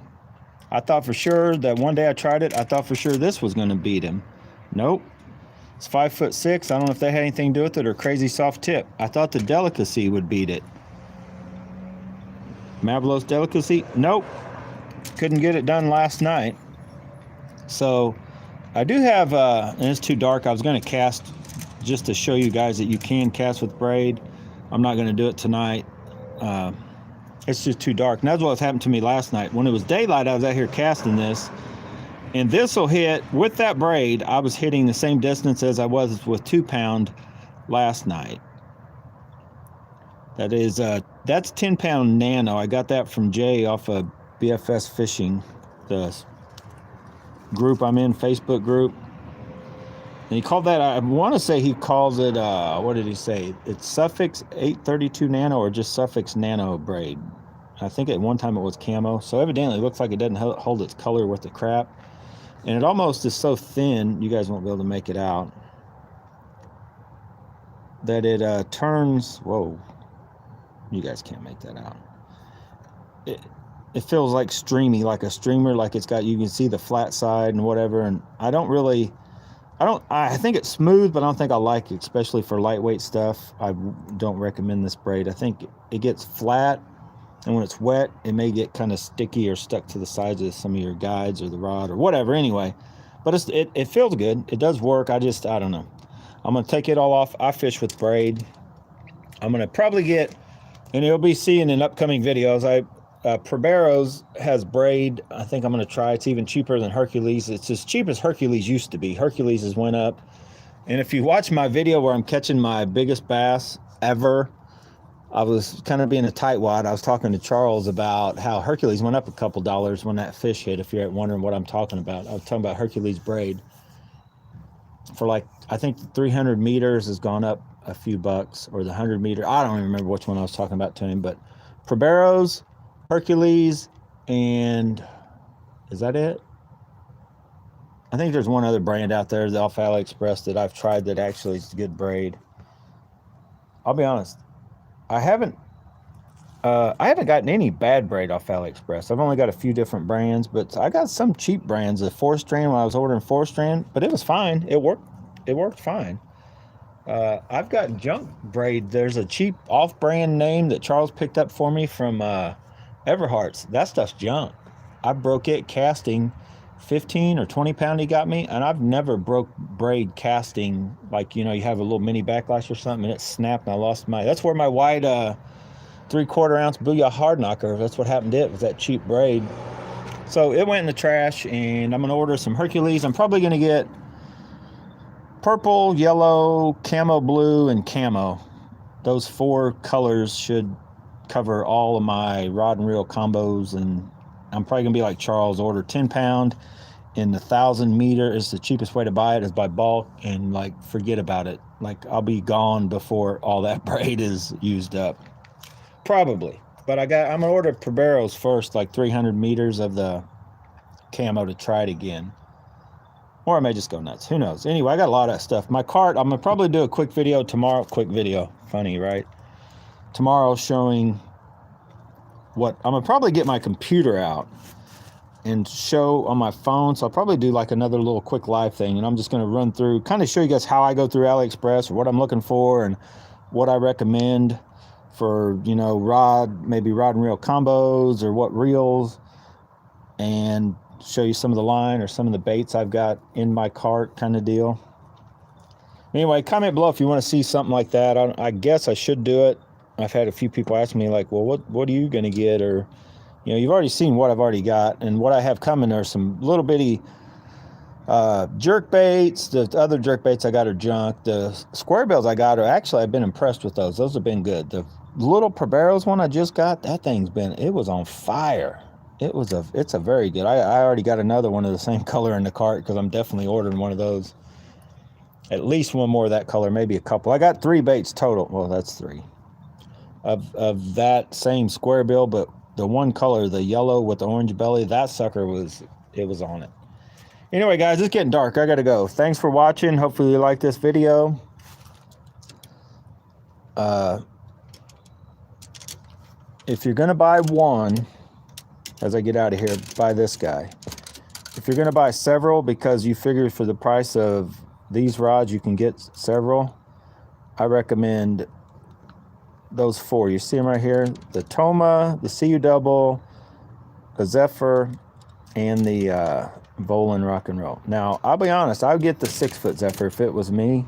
I thought for sure that one day I tried it, I thought for sure this was going to beat him. Nope. It's 5'6". I don't know if that had anything to do with it or crazy soft tip. I thought the Delicacy would beat it. Mabelos Delicacy? Nope. Couldn't get it done last night. So I do have, and it's too dark. I was going to cast just to show you guys that you can cast with braid. I'm not going to do it tonight. It's just too dark. And that's what happened to me last night. When it was daylight, I was out here casting this. And this will hit, with that braid, I was hitting the same distance as I was with 2-pound last night. That is, that's 10-pound nano. I got that from Jay off of BFS Fishing, the group I'm in, Facebook group. And he called that, I want to say he calls it, what did he say? It's Suffix 832 nano or just Suffix nano braid. I think at one time it was camo. So evidently it looks like it doesn't hold its color worth the crap. And it almost is so thin, you guys won't be able to make it out, that it turns, whoa, you guys can't make that out. It feels like streamy, like a streamer, like it's got, you can see the flat side and whatever. And I think it's smooth, but I don't think I like it, especially for lightweight stuff. I don't recommend this braid. I think it gets flat, and when it's wet, it may get kind of sticky or stuck to the sides of some of your guides or the rod or whatever. Anyway, but it feels good. It does work. I don't know. I'm going to take it all off. I fish with braid. I'm going to probably get, and you'll be seeing in upcoming videos, Probero's has braid. I think I'm going to try. It's even cheaper than Hercules. It's as cheap as Hercules used to be. Hercules has went up. And if you watch my video where I'm catching my biggest bass ever, I was kind of being a tightwad. I was talking to Charles about how Hercules went up a couple dollars when that fish hit, if you're wondering what I'm talking about. I was talking about Hercules braid. For like, I think 300 meters has gone up a few bucks, or the 100 meter. I don't even remember which one I was talking about to him, but Probero's, Hercules, and is that it? I think there's one other brand out there off AliExpress that I've tried that actually is good braid. I'll be honest, I haven't gotten any bad braid off AliExpress. I've only got a few different brands, but I got some cheap brands. A 4-strand when I was ordering 4-strand, but it was fine. It worked fine. I've got junk braid. There's a cheap off-brand name that Charles picked up for me from Everhart's. That stuff's junk. I broke it casting 15 or 20 pound he got me, and I've never broke braid casting, like, you have a little mini backlash or something and it snapped and I lost that's where my wide 3/4 ounce Booyah hard knocker, that's what happened to it, with that cheap braid. So it went in the trash, and I'm going to order some Hercules. I'm probably going to get purple, yellow, camo blue, and camo. Those 4 colors should cover all of my rod and reel combos, and I'm probably gonna be like Charles, order 10-pound in the 1,000 meter. Is the cheapest way to buy it, is by bulk, and like forget about it. Like I'll be gone before all that braid is used up, probably. But I'm gonna order Probero's first, like 300 meters of the camo to try it again, or I may just go nuts. Who knows? Anyway, I got a lot of stuff. My cart, I'm gonna probably do a quick video tomorrow. Quick video, funny, right? Tomorrow showing what I'm gonna probably get my computer out and show on my phone. So I'll probably do like another little quick live thing, and I'm just going to run through, kind of show you guys how I go through AliExpress, or what I'm looking for, and what I recommend for, you know, maybe rod and reel combos, or what reels, and show you some of the line or some of the baits I've got in my cart, kind of deal. Anyway, comment below if you want to see something like that. I guess I should do it. I've had a few people ask me like, well, what are you going to get? Or, you know, you've already seen what I've already got, and what I have coming are some little bitty jerk baits. The other jerk baits I got are junk. The square bills I got are actually, I've been impressed with those. Those have been good. The little Proberos one I just got, that thing's been, it was on fire. It's a very good. I already got another one of the same color in the cart, because I'm definitely ordering one of those. At least one more of that color, maybe a couple. I got 3 baits total. Well, that's 3 of that same square bill, but the one color, the yellow with the orange belly, that sucker was on it. Anyway, guys, it's getting dark. I gotta go. Thanks for watching. Hopefully you like this video. If you're gonna buy one, as I get out of here, buy this guy. If you're gonna buy several, because you figure for the price of these rods you can get several, I recommend those 4. You see them right here: the Toma, the CU double, the Zephyr, and the Volin Rock and Roll. Now, I'll be honest, I would get the 6-foot Zephyr if it was me.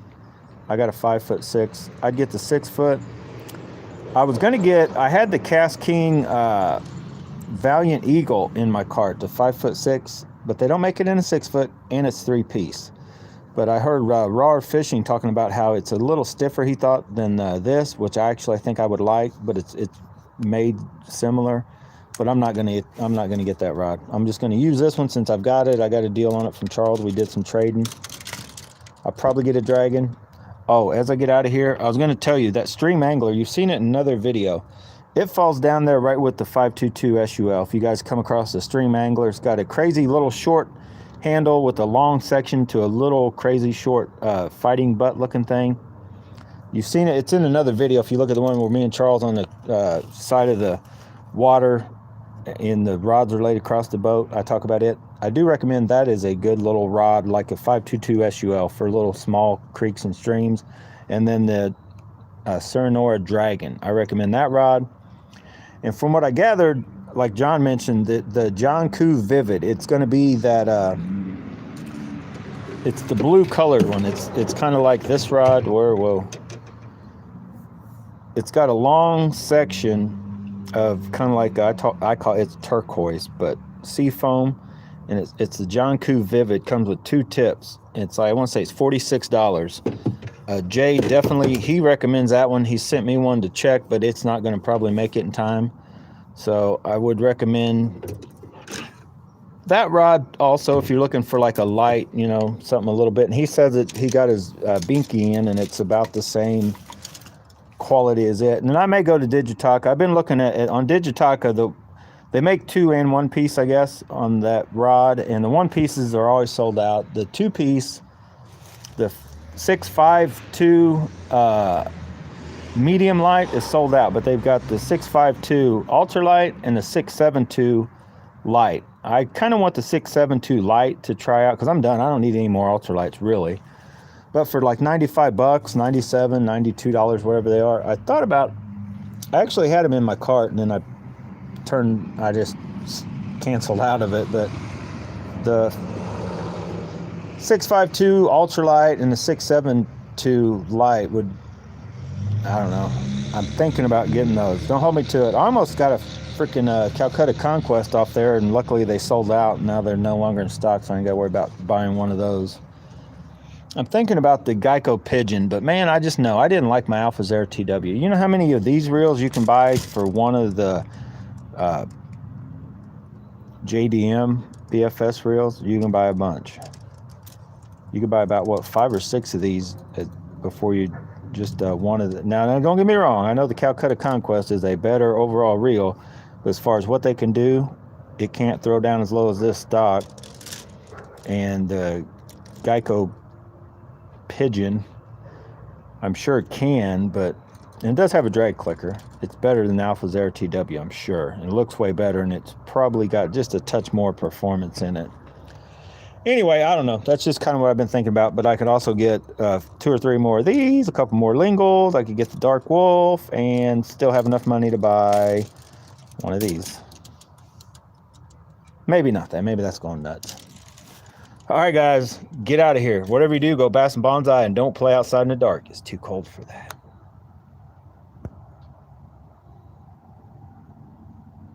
I got a 5'6". I'd get the 6-foot. I had the Cast King Valiant Eagle in my cart, the 5'6", but they don't make it in a 6-foot, and it's 3-piece. But I heard Raw Fishing talking about how it's a little stiffer, he thought, than this, which I think I would like, but it's made similar. But I'm not gonna get that rod. I'm just gonna use this one since I've got it. I got a deal on it from Charles. We did some trading. I'll probably get a Dragon. Oh, as I get out of here, I was gonna tell you that Stream Angler, you've seen it in another video. It falls down there right with the 522 SUL. If you guys come across the Stream Angler, it's got a crazy little short handle with a long section to a little crazy short fighting butt looking thing. You've seen it. It's in another video. If you look at the one where me and Charles on the side of the water and the rods are laid across the boat, I talk about it. I do recommend that is a good little rod, like a 522 SUL for little small creeks and streams. And then the Serenora Dragon, I recommend that rod. And from what I gathered, like John mentioned, the John Koo Vivid, it's going to be that it's the blue colored one. It's kind of like this rod, whoa, it's got a long section of kind of like I call it's turquoise, but sea foam, and it's the John Koo Vivid. Comes with 2 tips. It's like, I want to say it's $46. Jay definitely, he recommends that one. He sent me one to check, but it's not going to probably make it in time. So I would recommend that rod also if you're looking for like a light, you know, something a little bit. And he says that he got his Binky in, and it's about the same quality as it. And I may go to Digitaka. I've been looking at it on Digitaka. They make 2 and 1 piece, I guess, on that rod, and the 1 pieces are always sold out. The 2 piece, the 652 medium light is sold out, but they've got the 652 ultralight and the 672 light. I kind of want the 672 light to try out, because I'm done. I don't need any more ultralights really. But for like $95, $97, $92, whatever they are, I thought about, I actually had them in my cart, and then I just canceled out of it. But the 652 ultralight and the 672 light would, I don't know, I'm thinking about getting those. Don't hold me to it. I almost got a freaking Calcutta Conquest off there, and luckily they sold out, and now they're no longer in stock, so I ain't got to worry about buying one of those. I'm thinking about the Geico Pigeon, but man, I just know I didn't like my Alpha Zero TW. You know how many of these reels you can buy for one of the JDM BFS reels? You can buy a bunch. You can buy about, what, 5 or 6 of these before you just one of the. Now, don't get me wrong. I know the Calcutta Conquest is a better overall reel, but as far as what they can do, it can't throw down as low as this stock. And the Geico Pigeon, I'm sure it can, but And it does have a drag clicker. It's better than Alpha's RTW, I'm sure. And it looks way better, and it's probably got just a touch more performance in it. Anyway, I don't know. That's just kind of what I've been thinking about. But I could also get 2 or 3 more of these, a couple more Lingles. I could get the Dark Wolf and still have enough money to buy one of these. Maybe not that. Maybe that's going nuts. All right, guys, get out of here. Whatever you do, go bask some bonsai and don't play outside in the dark. It's too cold for that.